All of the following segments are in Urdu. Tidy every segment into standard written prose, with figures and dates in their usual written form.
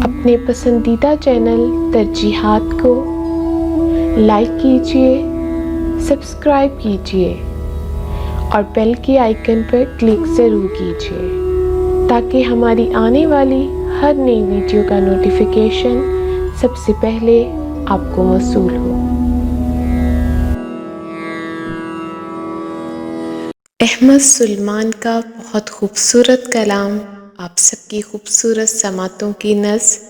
اپنے پسندیدہ چینل ترجیحات کو لائک کیجیے، سبسکرائب کیجیے اور بیل کے آئیکن پر کلک ضرور کیجیے تاکہ ہماری آنے والی ہر نئی ویڈیو کا نوٹیفیکیشن سب سے پہلے آپ کو موصول ہو۔ احمد سلیمان کا بہت خوبصورت کلام، آپ سب کی خوبصورت سماعتوں کی نظم۔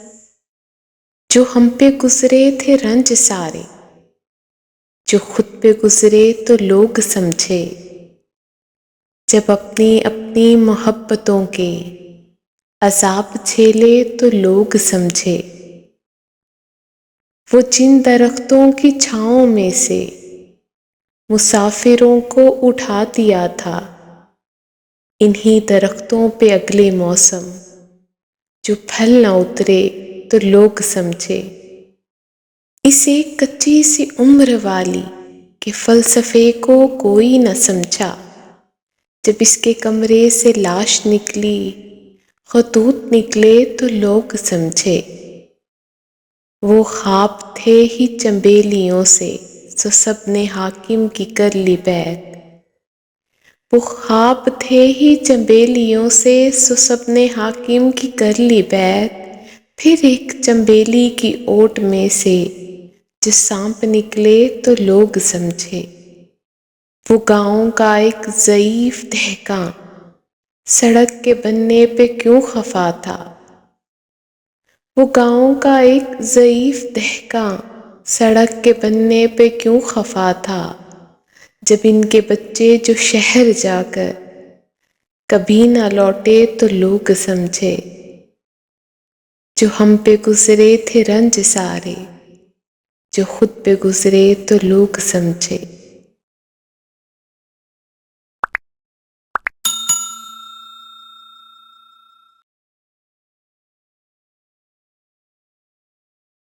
جو ہم پہ گزرے تھے رنج سارے، جو خود پہ گزرے تو لوگ سمجھے، جب اپنی اپنی محبتوں کے عذاب جھیلے تو لوگ سمجھے۔ وہ جن درختوں کی چھاؤں میں سے مسافروں کو اٹھا دیا تھا، انہی درختوں پہ اگلے موسم جو پھل نہ اترے تو لوگ سمجھے۔ اس ایک کچی سی عمر والی کے فلسفے کو کوئی نہ سمجھا، جب اس کے کمرے سے لاش نکلی، خطوط نکلے تو لوگ سمجھے۔ وہ خواب تھے ہی چنبیلیوں سے، سو سب نے حاکم کی کر لی بیعت۔ وہ خواب تھے ہی چنبیلیوں سے، سو سب نے حاکم کی کر لی بیعت۔ پھر ایک چنبیلی کی اوٹ میں سے جو سانپ نکلے تو لوگ سمجھے۔ وہ گاؤں کا ایک ضعیف دہقاں سڑک کے بننے پہ کیوں خفا تھا؟ وہ گاؤں کا ایک ضعیف دہقاں سڑک کے بننے پہ کیوں خفا تھا؟ جب ان کے بچے جو شہر جا کر کبھی نہ لوٹے تو لوگ سمجھے۔ جو ہم پہ گزرے تھے رنج سارے، جو خود پہ گزرے تو لوگ سمجھے۔